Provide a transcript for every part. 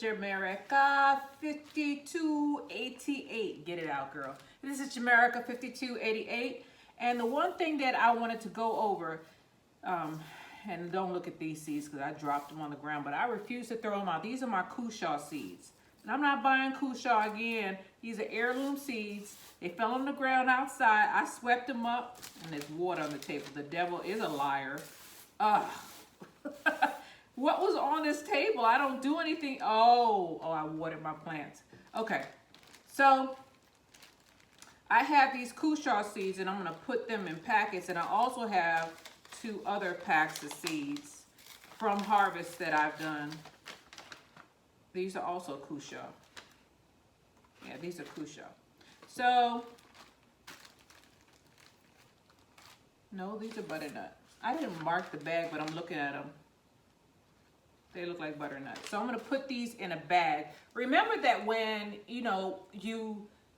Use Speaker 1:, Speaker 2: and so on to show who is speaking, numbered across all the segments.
Speaker 1: Jamerica 5288. Get it out, girl. This is Jamerica 5288. And the one thing that I wanted to go over, and don't look at these seeds because I dropped them on the ground, but I refuse to throw them out. These are my Cushaw seeds. And I'm not buying Cushaw again. These are heirloom seeds. They fell on the ground outside. I swept them up, and there's water on the table. The devil is a liar. Ugh. What was on this table? I don't do anything. Oh, I watered my plants. Okay, so I have these Cushaw seeds, and I'm going to put them in packets. And I also have 2 other packs of seeds from harvest that I've done. These are also Cushaw. Yeah, these are Cushaw. So, no, these are butternut. I didn't mark the bag, but I'm looking at them. They look like butternut. So I'm going to put these in a bag. Remember that when, you're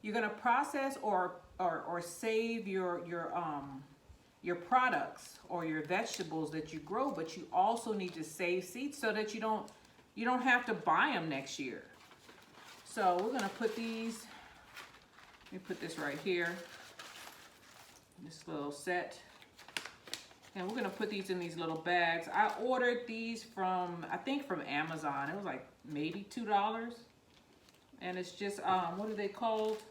Speaker 1: going to process or save your products or your vegetables that you grow, but you also need to save seeds so that you don't have to buy them next year. So we're going to put these, let me put this right here, this little set. And we're going to put these in these little bags. I ordered these from, I think from Amazon. It was like maybe $2. And it's just, what are they called?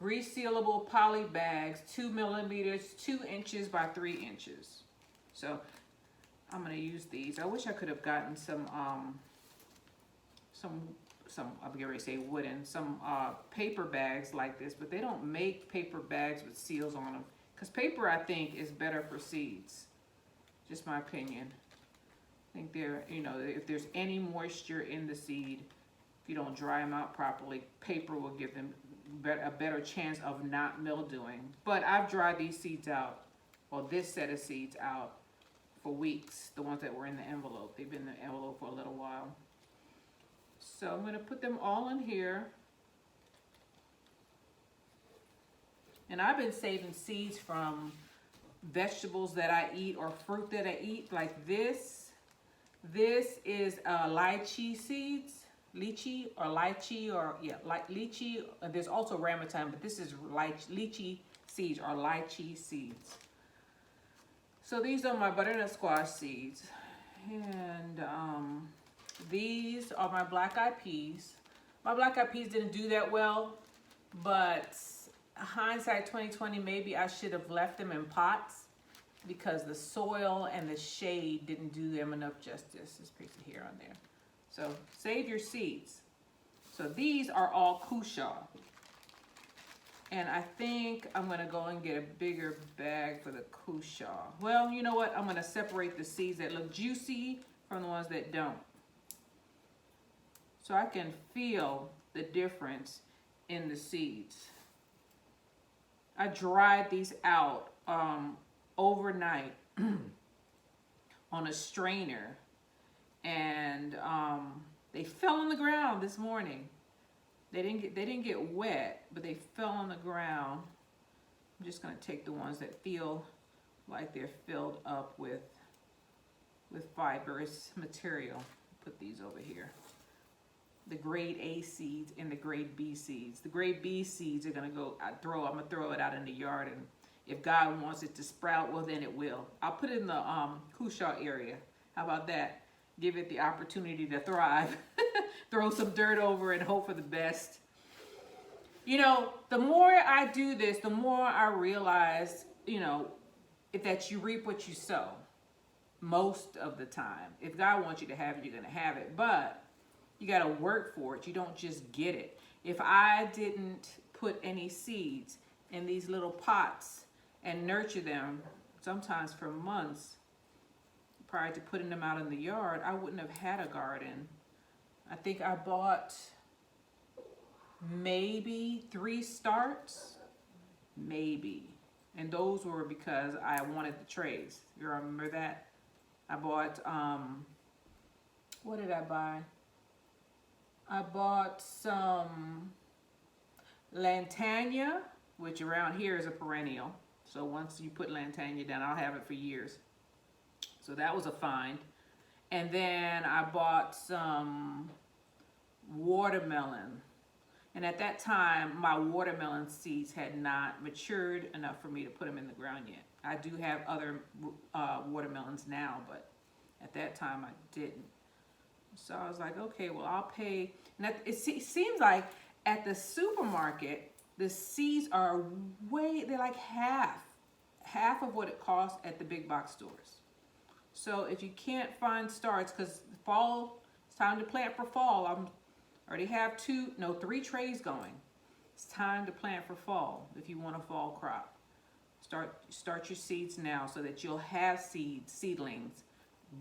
Speaker 1: Resealable poly bags, 2 millimeters, 2 inches by 3 inches. So I'm going to use these. I wish I could have gotten some I'm getting ready to say wooden, some paper bags like this, but they don't make paper bags with seals on them. Because paper, I think, is better for seeds. Just my opinion. I think if there's any moisture in the seed, if you don't dry them out properly, paper will give them a better chance of not mildewing. But I've dried these seeds out, or this set of seeds out, for weeks. The ones that were in the envelope. They've been in the envelope for a little while. So I'm going to put them all in here. And I've been saving seeds from vegetables that I eat or fruit that I eat, like this. This is lychee seeds, lychee, like lychee. There's also rambutan, but this is lychee seeds or lychee seeds. So these are my butternut squash seeds, and these are my black-eyed peas. My black-eyed peas didn't do that well, but hindsight 2020, maybe I should have left them in pots because the soil and the shade didn't do them enough justice. This piece of hair on there. So save your seeds. So these are all Cushaw. And I think I'm going to go and get a bigger bag for the Cushaw. Well, you know what? I'm going to separate the seeds that look juicy from the ones that don't. So I can feel the difference in the seeds. I dried these out overnight on a strainer, and they fell on the ground this morning. They didn't get wet, but they fell on the ground. I'm just gonna take the ones that feel like they're filled up with fibrous material. Put these over here. The grade A seeds and the grade B seeds. The grade B seeds are gonna go, I'm gonna throw it out in the yard, and if God wants it to sprout, well then it will. I'll put it in the Cushaw area. How about that? Give it the opportunity to thrive. Throw some dirt over and hope for the best. The more I do this, the more I realize, that you reap what you sow most of the time. If God wants you to have it, you're gonna have it. But you got to work for it. You don't just get it. If I didn't put any seeds in these little pots and nurture them, sometimes for months, prior to putting them out in the yard, I wouldn't have had a garden. I think I bought maybe 3 starts, maybe. And those were because I wanted the trays. You remember that? I bought, what did I buy? I bought some Lantana, which around here is a perennial. So once you put Lantana down, I'll have it for years. So that was a find. And then I bought some watermelon. And at that time, my watermelon seeds had not matured enough for me to put them in the ground yet. I do have other watermelons now, but at that time I didn't. So I was like, okay, well, I'll pay. And it seems like at the supermarket, the seeds are they're like half of what it costs at the big box stores. So if you can't find starts, because fall, it's time to plant for fall. I already have 3 trays going. It's time to plant for fall if you want a fall crop. Start your seeds now so that you'll have seedlings,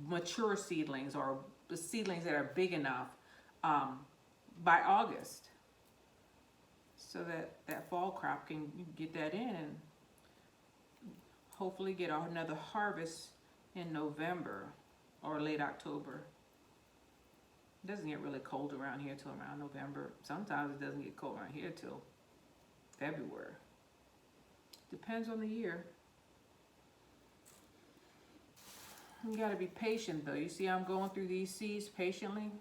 Speaker 1: mature seedlings, or the seedlings that are big enough by August, so that fall crop you can get that in and hopefully get another harvest in November or late October. It doesn't get really cold around here till around November. Sometimes it doesn't get cold around here till February. Depends on the year. You gotta be patient though. You see I'm going through these seeds patiently.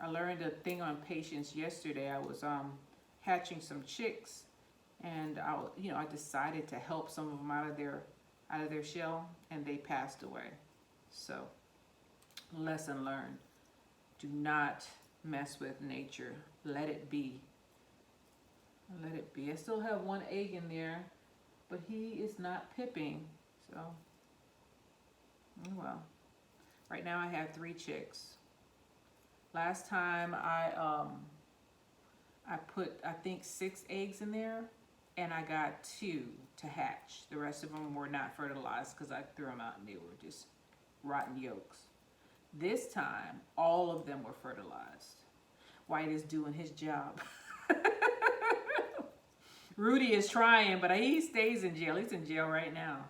Speaker 1: I learned a thing on patience yesterday. I was hatching some chicks, and I decided to help some of them out of their shell, and they passed away. So, lesson learned. Do not mess with nature. Let it be. Let it be. I still have one egg in there, but he is not pipping. So, well, right now I have 3 chicks. Last time I put, I think, 6 eggs in there, and I got 2 to hatch. The rest of them were not fertilized because I threw them out and they were just rotten yolks. This time, all of them were fertilized. White is doing his job. Rudy is trying, but he stays in jail. He's in jail right now.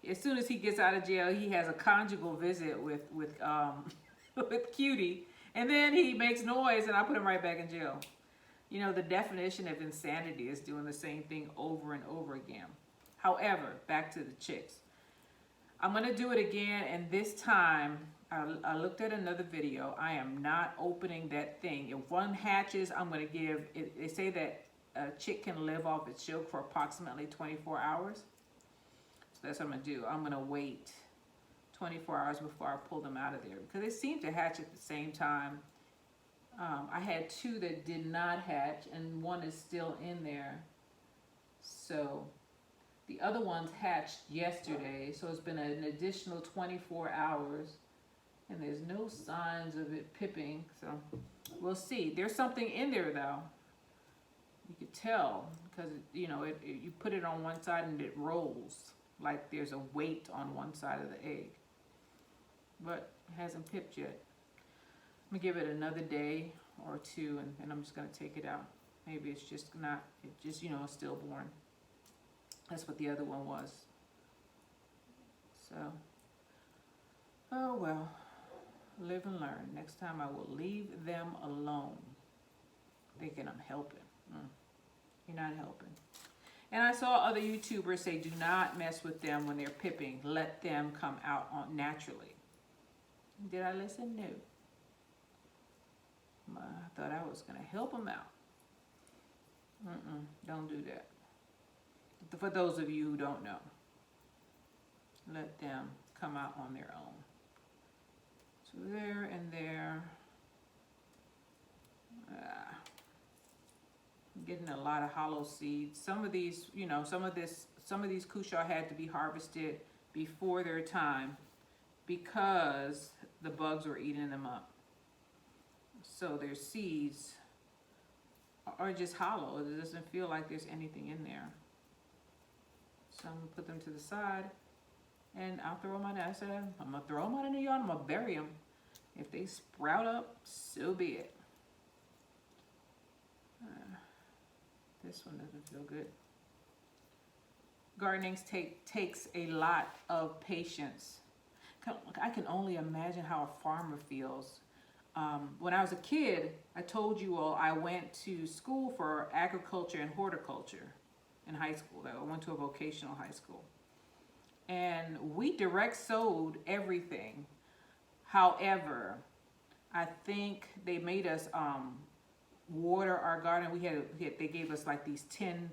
Speaker 1: As soon as he gets out of jail, he has a conjugal visit with with Cutie, and then he makes noise, and I put him right back in jail. You know, the definition of insanity is doing the same thing over and over again. However, back to the chicks. I'm going to do it again, and this time, I looked at another video. I am not opening that thing. If one hatches, I'm going to give, they say that a chick can live off its yolk for approximately 24 hours. So that's what I'm going to do. I'm going to wait 24 hours before I pull them out of there, because they seem to hatch at the same time. I had 2 that did not hatch, and 1 is still in there. So the other ones hatched yesterday, so it's been an additional 24 hours, and there's no signs of it pipping, so we'll see. There's something in there though. You could tell, because you put it on one side and it rolls like there's a weight on one side of the egg, but it hasn't pipped yet. I'm gonna give it another day or 2, and I'm just gonna take it out. Maybe it's just not, stillborn. That's what the other one was. So, oh well, live and learn. Next time I will leave them alone. Thinking I'm helping. You're not helping. And I saw other YouTubers say, do not mess with them when they're pipping. Let them come out naturally. Did I listen? No. I thought I was going to help them out. Don't do that. For those of you who don't know, let them come out on their own. So there and there. I'm getting a lot of hollow seeds. Some of these, some of these Kusha had to be harvested before their time because the bugs were eating them up. So their seeds are just hollow. It doesn't feel like there's anything in there. So I'm gonna put them to the side, and I'll throw them out. I said I'm gonna throw them out in the yard. I'm gonna bury them. If they sprout up, so be it. This one doesn't feel good. Gardening takes a lot of patience. I can only imagine how a farmer feels. When I was a kid, I told you all I went to school for agriculture and horticulture in high school. I went to a vocational high school. and we direct sowed everything. However, I think they made us water our garden. They gave us like these 10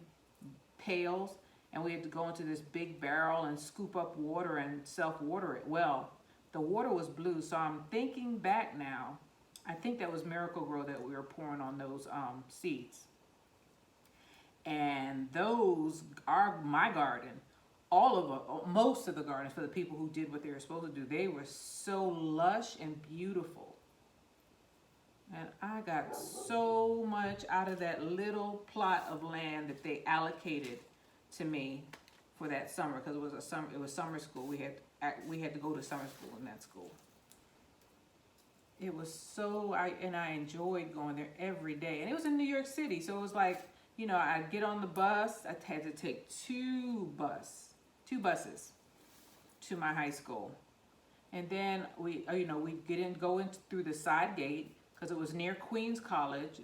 Speaker 1: pails, and we had to go into this big barrel and scoop up water and self-water it. Well, the water was blue, so I'm thinking back now. I think that was Miracle-Gro that we were pouring on those seeds. And those are my garden. Most of the gardens, for the people who did what they were supposed to do, they were so lush and beautiful. And I got so much out of that little plot of land that they allocated to me for that summer, because it was summer school. We had to go to summer school in that school. It was so, I enjoyed going there every day. And it was in New York City, so it was like, you know, I'd get on the bus. I had to take two buses to my high school. And then we'd go in through the side gate, because it was near Queens College.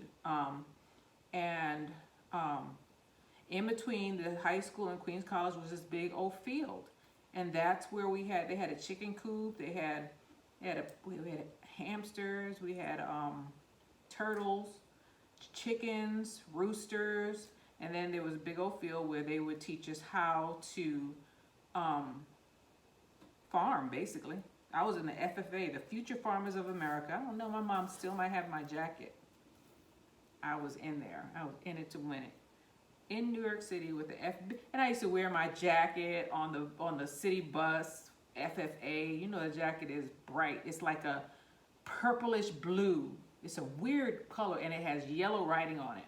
Speaker 1: In between the high school and Queens College was this big old field. And that's where they had a chicken coop, we had hamsters, we had turtles, chickens, roosters, and then there was a big old field where they would teach us how to farm, basically. I was in the FFA, the Future Farmers of America. I don't know, my mom still might have my jacket. I was in there. I was in it to win it. In New York City with the FFA, and I used to wear my jacket on the city bus, FFA. You know, the jacket is bright. It's like a purplish blue. It's a weird color, and it has yellow writing on it.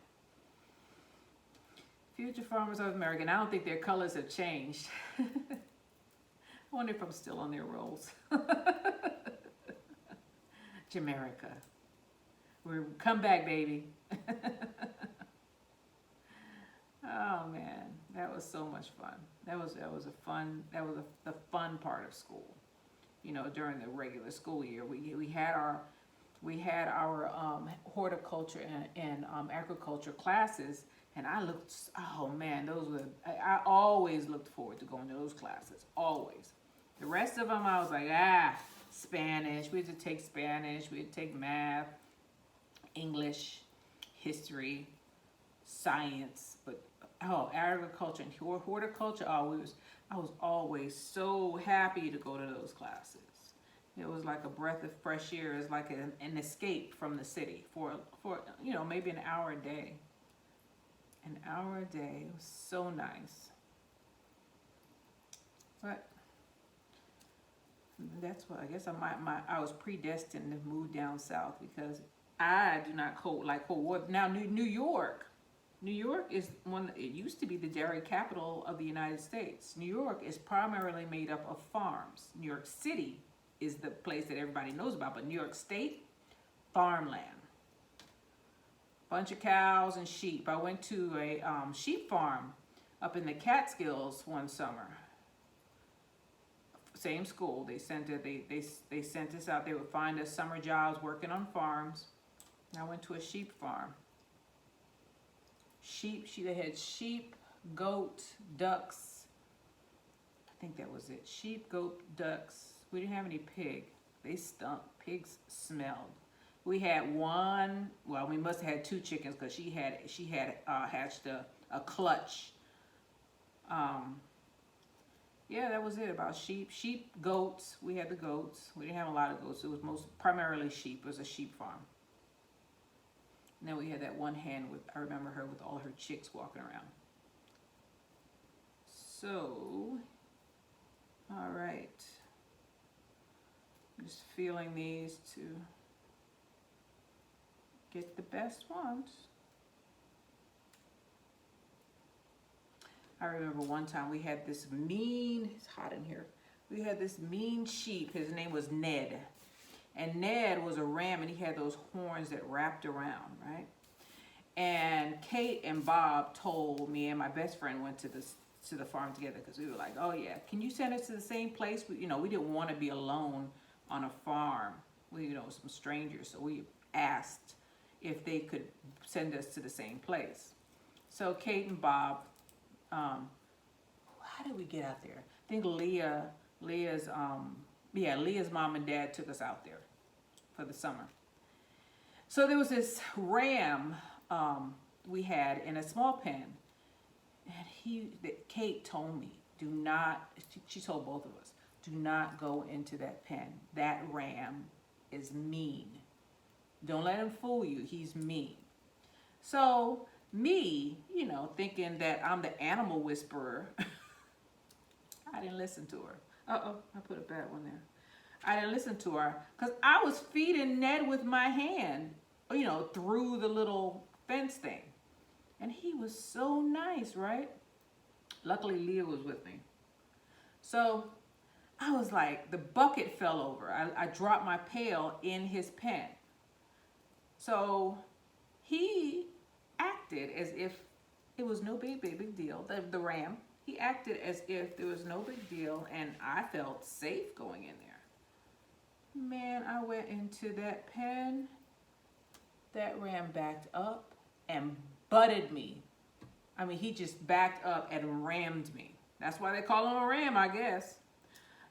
Speaker 1: Future Farmers of America, and I don't think their colors have changed. I wonder if I'm still on their rolls. Jamaica. We're come back, baby. Oh man, that was so much fun. That was the fun part of school. You know, during the regular school year, we had our horticulture and agriculture classes, and I always looked forward to going to those classes, always. The rest of them, I was like, Spanish. We had to take Spanish. We had to take math, English, history, science, but agriculture and horticulture. I was always so happy to go to those classes. It was like a breath of fresh air. It's like an escape from the city for maybe an hour a day. An hour a day. It was so nice. But that's what I guess I was predestined to move down south, because I do not like cold weather. Now New York is it used to be the dairy capital of the United States. New York is primarily made up of farms. New York City is the place that everybody knows about, but New York State, farmland. Bunch of cows and sheep. I went to a sheep farm up in the Catskills one summer. Same school. They sent us out. They would find us summer jobs working on farms. I went to a sheep farm. They had sheep, goat, ducks. I think that was it. Sheep, goat, ducks. We didn't have any pig. They stunk. Pigs smelled. We had one. Well, we must have had two chickens, because she had hatched a clutch. Yeah, that was it about sheep. Sheep, goats. We had the goats. We didn't have a lot of goats. It was primarily sheep. It was a sheep farm. And then we had that one hen I remember her with all her chicks walking around. So, all right. I'm just feeling these to get the best ones. I remember one time we had this it's hot in here. We had this mean sheep. His name was Ned. And Ned was a ram, and he had those horns that wrapped around, right? And Kate and Bob told me, and my best friend went to the farm together, because we were like, oh yeah, can you send us to the same place? We didn't want to be alone on a farm with, some strangers. So we asked if they could send us to the same place. So Kate and Bob, how did we get out there? think Leah's mom and dad took us out there for the summer. So there was this ram we had in a small pen, and Kate told me, do not. She told both of us, do not go into that pen. That ram is mean. Don't let him fool you. He's mean. So me, thinking that I'm the animal whisperer, I didn't listen to her. Uh-oh, I put a bad one there. I didn't listen to her because I was feeding Ned with my hand, through the little fence thing. And he was so nice, right? Luckily, Leah was with me. So I was like, the bucket fell over. I dropped my pail in his pen. So he acted as if it was no big deal. The ram, he acted as if there was no big deal, and I felt safe going in there. Man, I went into that pen. That ram backed up and butted me. I mean, he just backed up and rammed me. That's why they call him a ram, I guess.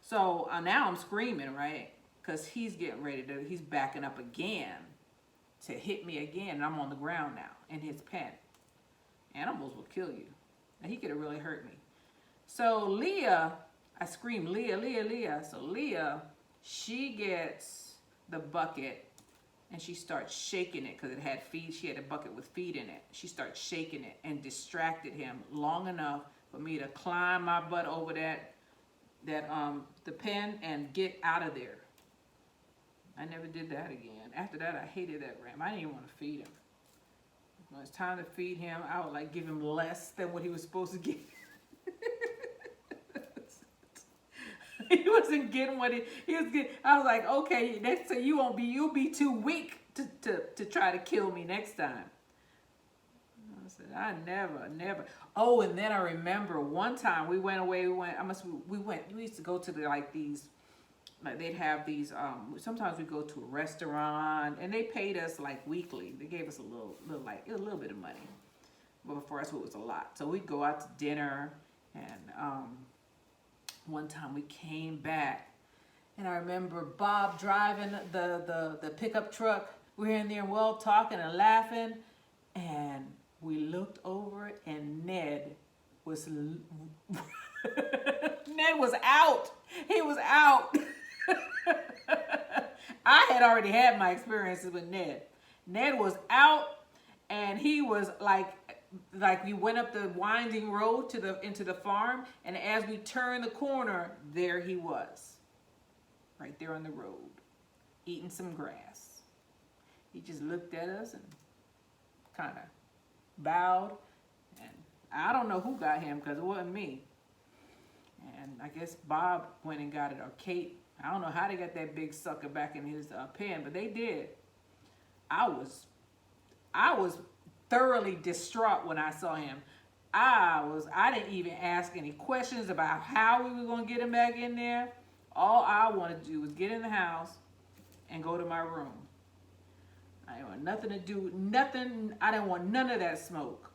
Speaker 1: So now I'm screaming, right? Because he's getting ready to, he's backing up again to hit me again. And I'm on the ground now in his pen. Animals will kill you. And he could have really hurt me. So Leah, I scream, Leah, Leah, Leah. So Leah, she gets the bucket and she starts shaking it because it had feed. She had a bucket with feed in it. She starts shaking it and distracted him long enough for me to climb my butt over the pen and get out of there. I never did that again. After that, I hated that ram. I didn't even want to feed him. When it's time to feed him, I would give him less than what he was supposed to get. He wasn't getting what he was getting. I was like, okay, next time you'll be too weak to try to kill me next time. I said, I never. Oh, and then I remember one time we used to go to they'd have these, sometimes we go to a restaurant and they paid us weekly. They gave us a little bit of money. But for us, it was a lot. So we'd go out to dinner, and one time we came back and I remember Bob driving the pickup truck. We were in there and we're all talking and laughing, and we looked over and Ned was out. He was out. I had already had my experiences with Ned. Ned was out, and he was like we went up the winding road into the farm, and as we turned the corner, there he was, right there on the road, eating some grass. He just looked at us and kind of bowed, and I don't know who got him because it wasn't me. And I guess Bob went and got it, or Kate. I don't know how they got that big sucker back in his pen, but they did. I was thoroughly distraught when I saw him. I didn't even ask any questions about how we were going to get him back in there. All I wanted to do was get in the house and go to my room. I didn't want nothing to do, nothing. I didn't want none of that smoke.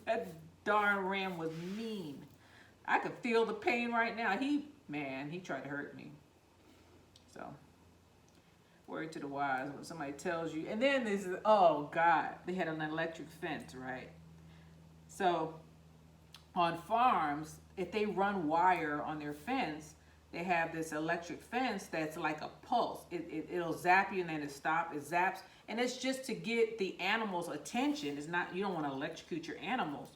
Speaker 1: That darn ram was mean. I could feel the pain right now. He tried to hurt me. So, word to the wise when somebody tells you. And then this is, oh God, they had an electric fence, right? So, on farms, if they run wire on their fence, they have this electric fence that's like a pulse. It'll zap you and then it stops. It zaps. And it's just to get the animals' attention. It's not, you don't want to electrocute your animals.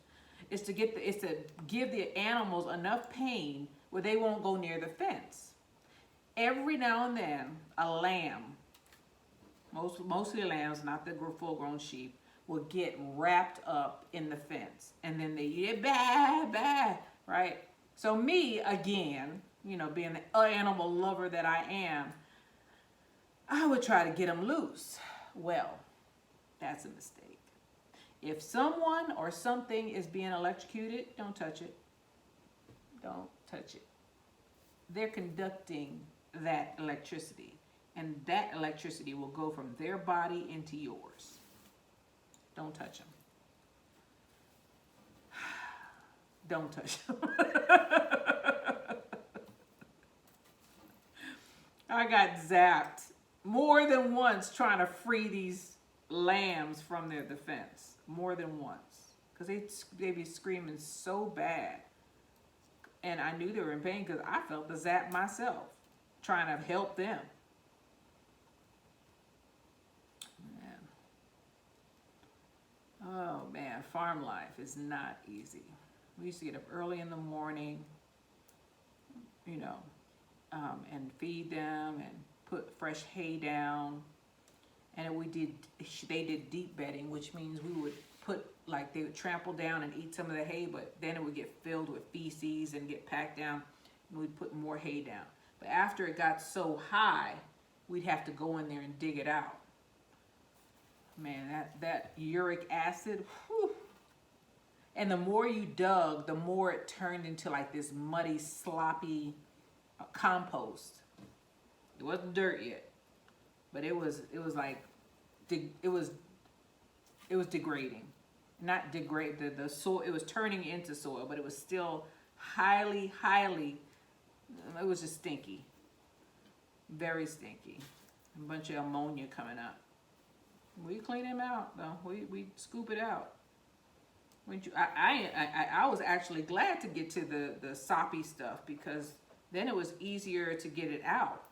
Speaker 1: It's to give the animals enough pain where they won't go near the fence. Every now and then, a lamb, mostly lambs, not the full-grown sheep, will get wrapped up in the fence, and then they get bah, right? So me, again, being the animal lover that I am, I would try to get them loose. Well, that's a mistake. If someone or something is being electrocuted, don't touch it. Don't touch it. They're conducting that electricity, and that electricity will go from their body into yours. Don't touch them. Don't touch them. I got zapped more than once trying to free these lambs from their defense. More than once. Because they be screaming so bad. And I knew they were in pain because I felt the zap myself. Trying to help them. Man. Oh man, farm life is not easy. We used to get up early in the morning, you know, and feed them and put fresh hay down. And they did deep bedding, which means we would put, like, they would trample down and eat some of the hay, but then it would get filled with feces and get packed down, and we'd put more hay down. But after it got so high, we'd have to go in there and dig it out. Man, that uric acid, whew. And the more you dug, the more it turned into like this muddy, sloppy compost. It wasn't dirt yet, but it was like, it was degrading. Not degrade the soil. It was turning into soil, but it was still highly, it was just stinky. Very stinky. A bunch of ammonia coming up. We clean them out though. We scoop it out. I was actually glad to get to the soppy stuff, because then it was easier to get it out.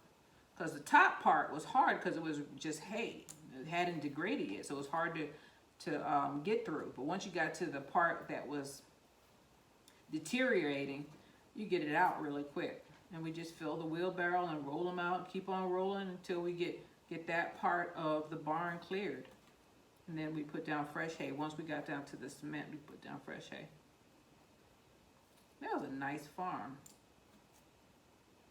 Speaker 1: Because the top part was hard because it was just hay. It hadn't degraded yet, so it was hard to get through. But once you got to the part that was deteriorating, you get it out really quick. And we just fill the wheelbarrow and roll them out, keep on rolling until we get that part of the barn cleared. And then we put down fresh hay. Once we got down to the cement, we put down fresh hay. That was a nice farm.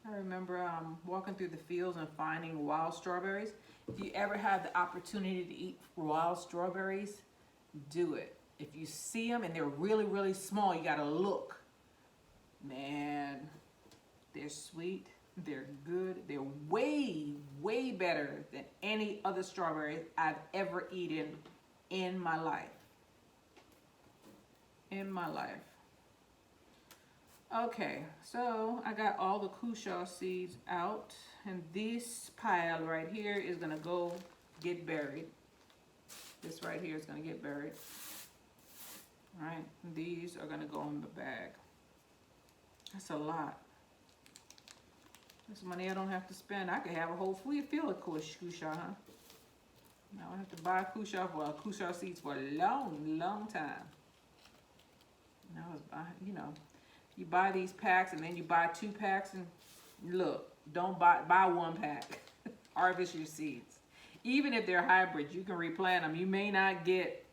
Speaker 1: I remember walking through the fields and finding wild strawberries. If you ever have the opportunity to eat wild strawberries, do it. If you see them and they're really, really small, you gotta look. Man, they're sweet, they're good, they're way, way better than any other strawberry I've ever eaten in my life. In my life. Okay, so I got all the Kusha seeds out, and this pile right here is gonna go get buried. This right here is gonna get buried. All right, these are gonna go in the bag. That's a lot. That's money I don't have to spend. I could have a whole field of Kusha, huh? Now I have to buy Kusha seeds for a long, long time. Now it's, you know, you buy these packs and then you buy 2 packs, and look, don't buy 1 pack. Harvest your seeds. Even if they're hybrids, you can replant them. You may not get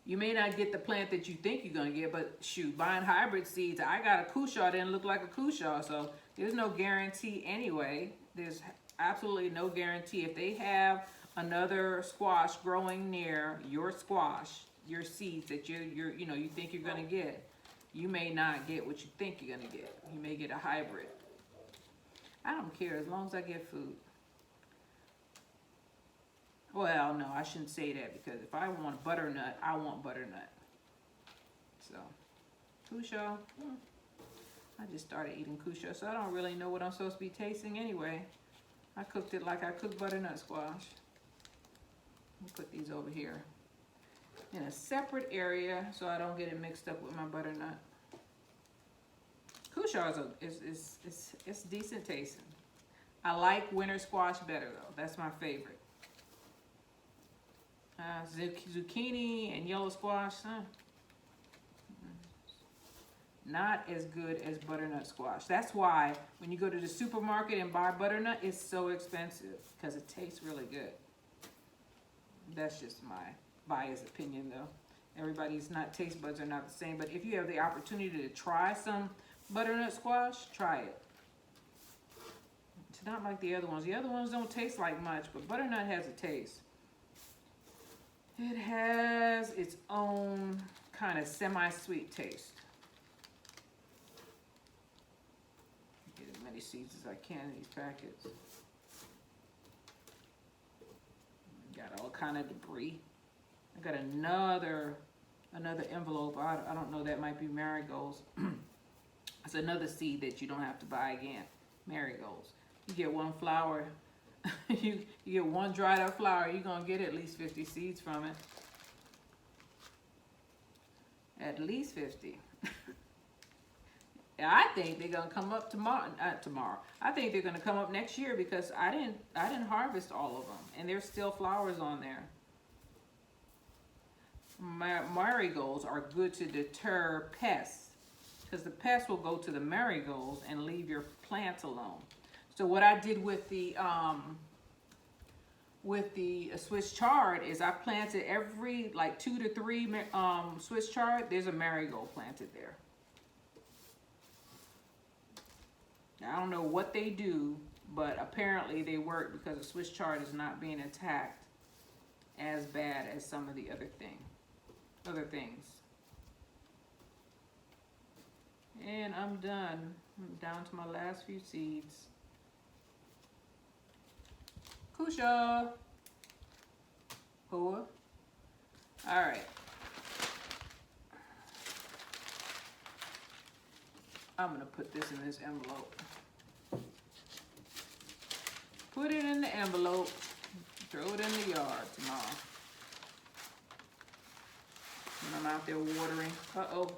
Speaker 1: the plant that you think you're gonna get, but shoot, buying hybrid seeds, I got a Kusha, didn't look like a Kusha, so there's no guarantee anyway. There's absolutely no guarantee. If they have another squash growing near your squash, your seeds that you think you're gonna get, you may not get what you think you're gonna get. You may get a hybrid. I don't care as long as I get food. Well, no, I shouldn't say that, because if I want butternut, I want butternut. So, Kusha, I just started eating Kusha, so I don't really know what I'm supposed to be tasting anyway. I cooked it like I cook butternut squash. Let me put these over here in a separate area so I don't get it mixed up with my butternut. Kusha is decent tasting. I like winter squash better though. That's my favorite. Zucchini and yellow squash, not as good as butternut squash. That's why when you go to the supermarket and buy butternut, it's so expensive, because it tastes really good. That's just my biased opinion though. Everybody's taste buds are not the same, but if you have the opportunity to try some butternut squash, try it. It's not like the other ones. The other ones don't taste like much, but butternut has a taste. It has its own kind of semi-sweet taste. Get as many seeds as I can in these packets. Got all kind of debris. I got another envelope. I don't know, that might be marigolds. It's another seed that you don't have to buy again. Marigolds. You get one flower, you get one dried up flower, you're gonna get at least 50 seeds from it. At least 50. I think they're gonna come up tomorrow. I think they're gonna come up next year because I didn't harvest all of them, and there's still flowers on there. Marigolds are good to deter pests because the pests will go to the marigolds and leave your plants alone. So what I did with the Swiss chard is I planted every like 2 to 3 Swiss chard. There's a marigold planted there. Now, I don't know what they do, but apparently they work because the Swiss chard is not being attacked as bad as some of the other things. And I'm done. I'm down to my last few seeds. Kusha. Hoa. All right. I'm going to put this in this envelope. Put it in the envelope. Throw it in the yard tomorrow. When I'm out there watering. Uh-oh.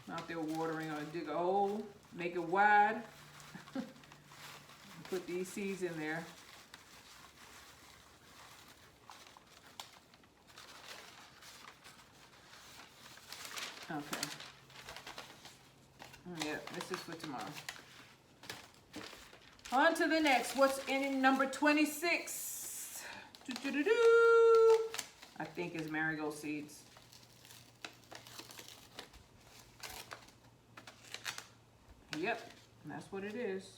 Speaker 1: I'm out there watering. I'll dig a hole. Make it wide. Put these seeds in there. Okay. Yeah, this is for tomorrow. On to the next. What's in number 26? I think is marigold seeds. Yep, that's what it is.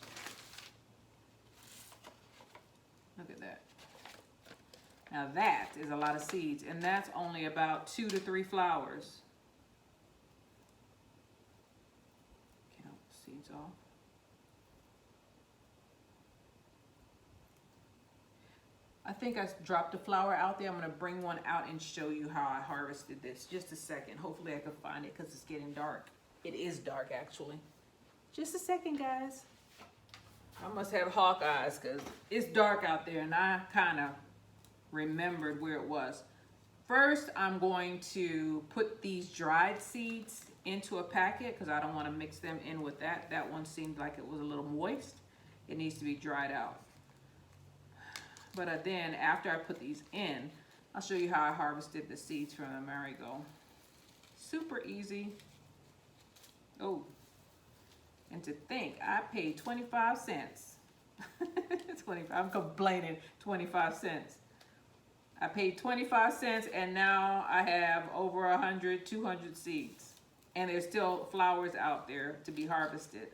Speaker 1: Look at that. Now that is a lot of seeds, and that's only about 2 to 3 flowers. Count the seeds off. I think I dropped a flower out there. I'm going to bring one out and show you how I harvested this. Just a second. Hopefully I can find it because it's getting dark. It is dark, actually. Just a second, guys. I must have hawk eyes because it's dark out there, and I kind of remembered where it was. First, I'm going to put these dried seeds into a packet because I don't want to mix them in with that. That one seemed like it was a little moist. It needs to be dried out. But then after I put these in, I'll show you how I harvested the seeds from the marigold. Super easy. Oh, and to think I paid 25 cents. 25, I'm complaining, 25 cents. I paid 25 cents and now I have over 100, 200 seeds. And there's still flowers out there to be harvested.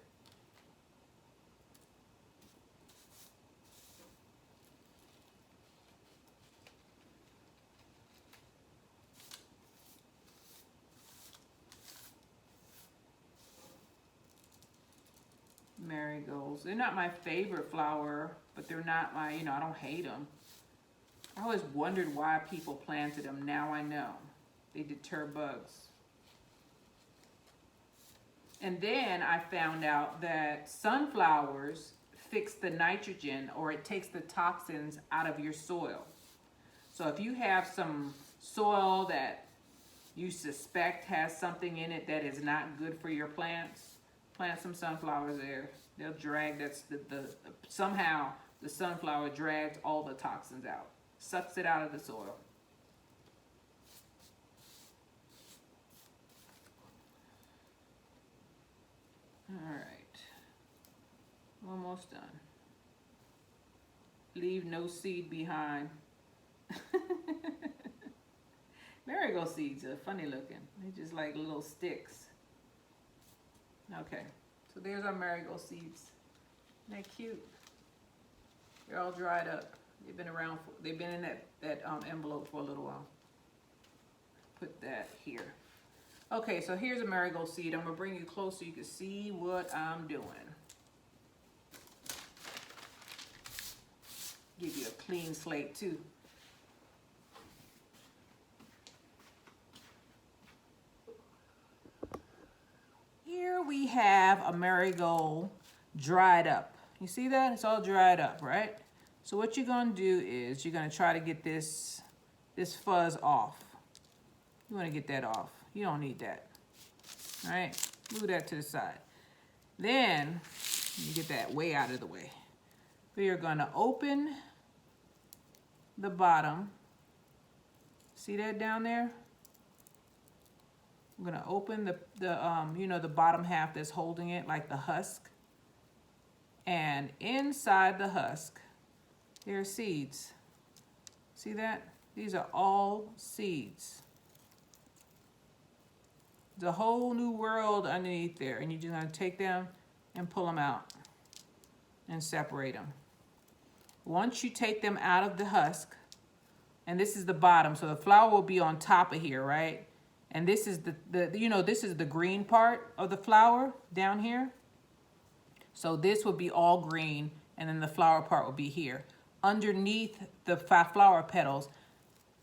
Speaker 1: Marigolds. They're not my favorite flower, but they're not my, I don't hate them. I always wondered why people planted them. Now I know. They deter bugs. And then I found out that sunflowers fix the nitrogen, or it takes the toxins out of your soil. So if you have some soil that you suspect has something in it that is not good for your plants, plant some sunflowers there. They'll drag, somehow the sunflower drags all the toxins out, sucks it out of the soil. All right, almost done. Leave no seed behind. Marigold seeds are funny looking. They're just like little sticks. Okay, so there's our marigold seeds. Isn't that cute? They're all dried up. They've been around, they've been in that envelope for a little while. Put that here. Okay, so here's a marigold seed. I'm gonna bring you close so you can see what I'm doing. Give you a clean slate too. Here we have a marigold dried up. You see that? It's all dried up, right? So what you're gonna do is you're gonna try to get this fuzz off. You wanna get that off. You don't need that. All right, move that to the side. Then, you get that way out of the way. We are gonna open the bottom. See that down there? I'm gonna open the bottom half that's holding it, like the husk. And inside the husk, there are seeds. See that? These are all seeds. There's a whole new world underneath there, and you're just gonna take them and pull them out and separate them. Once you take them out of the husk, and this is the bottom, so the flower will be on top of here, right? And this is this is the green part of the flower down here. So this will be all green, and then the flower part will be here. Underneath the flower petals,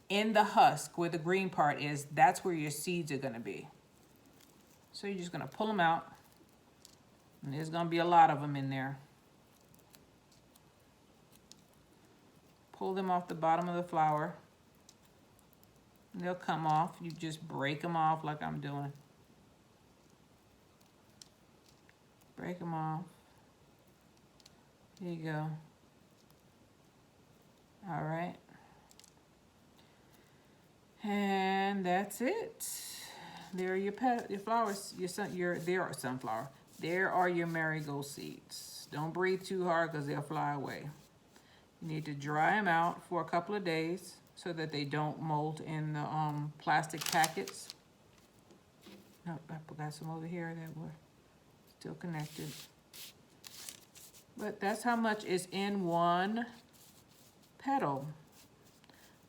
Speaker 1: in the husk where the green part is, that's where your seeds are gonna be. So you're just gonna pull them out, and there's gonna be a lot of them in there. Pull them off the bottom of the flower. And they'll come off. You just break them off like I'm doing. Break them off. There you go. All right. And that's it. There are your flowers. There are sunflower. There are your marigold seeds. Don't breathe too hard because they'll fly away. You need to dry them out for a couple of days so that they don't mold in the plastic packets. No, I got some over here that were still connected. But that's how much is in one petal.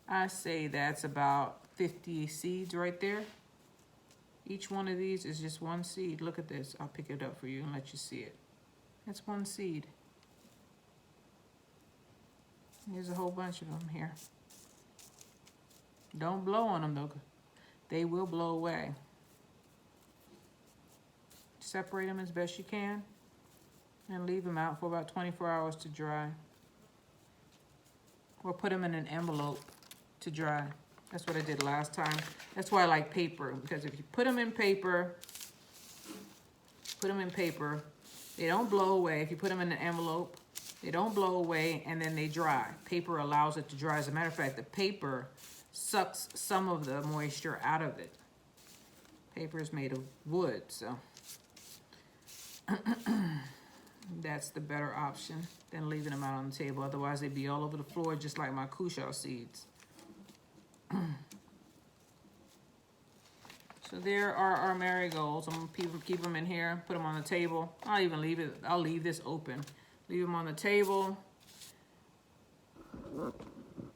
Speaker 1: I say that's about 50 seeds right there. Each one of these is just one seed. Look at this. I'll pick it up for you and let you see it. That's one seed. There's a whole bunch of them here. Don't blow on them though. They will blow away. Separate them as best you can and leave them out for about 24 hours to dry. Or put them in an envelope to dry. That's what I did last time. That's why I like paper, because if you put them in paper, they don't blow away. If you put them in an envelope, they don't blow away, and then they dry. Paper allows it to dry. As a matter of fact, the paper sucks some of the moisture out of it. Paper is made of wood, so that's the better option than leaving them out on the table. Otherwise, they'd be all over the floor, just like my Kusha seeds. So there are our marigolds. I'm gonna keep them in here, put them on the table. I'll even leave it. I'll leave this open. Leave them on the table,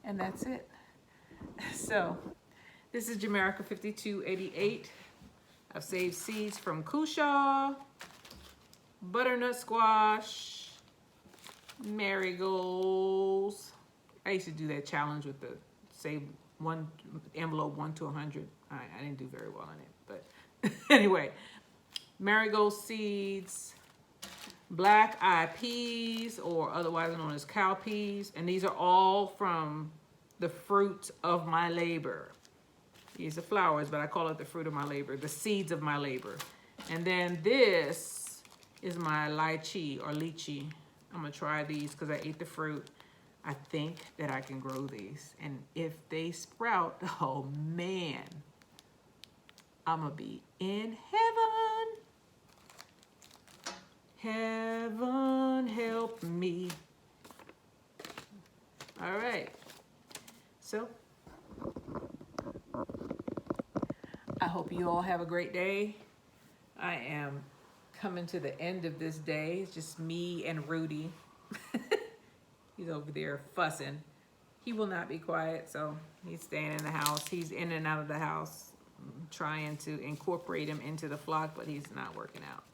Speaker 1: and that's it. So this is Jamerica 5288. I've saved seeds from Kusha, butternut squash, marigolds. I used to do that challenge with the save one envelope 1 to 100. I didn't do very well in it, but anyway, marigold seeds, black-eyed peas, or otherwise known as cow peas, and these are all from the fruit of my labor. These are flowers, but I call it the fruit of my labor, the seeds of my labor. And then this is my lychee or lychee. I'm gonna try these because I ate the fruit. I think that I can grow these, and if they sprout, oh man, I'm gonna be in heaven. Heaven help me. All right, so I hope you all have a great day. I am coming to the end of this day. It's just me and Rudy. He's over there fussing. He will not be quiet, so he's staying in the house. He's in and out of the house. I'm trying to incorporate him into the flock, but he's not working out.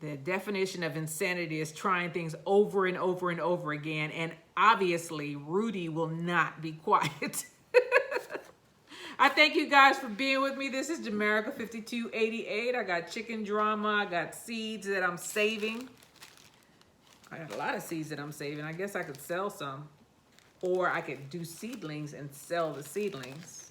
Speaker 1: The definition of insanity is trying things over and over and over again, and obviously Rudy will not be quiet. I thank you guys for being with me. This is Jamerica 5288. I got chicken drama. I got seeds that I'm saving. I got a lot of seeds that I'm saving. I guess I could sell some, or I could do seedlings and sell the seedlings.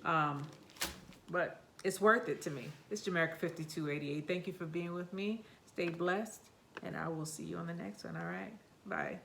Speaker 1: But it's worth it to me. It's Jamerica 5288. Thank you for being with me. Stay blessed, and I will see you on the next one. All right. Bye.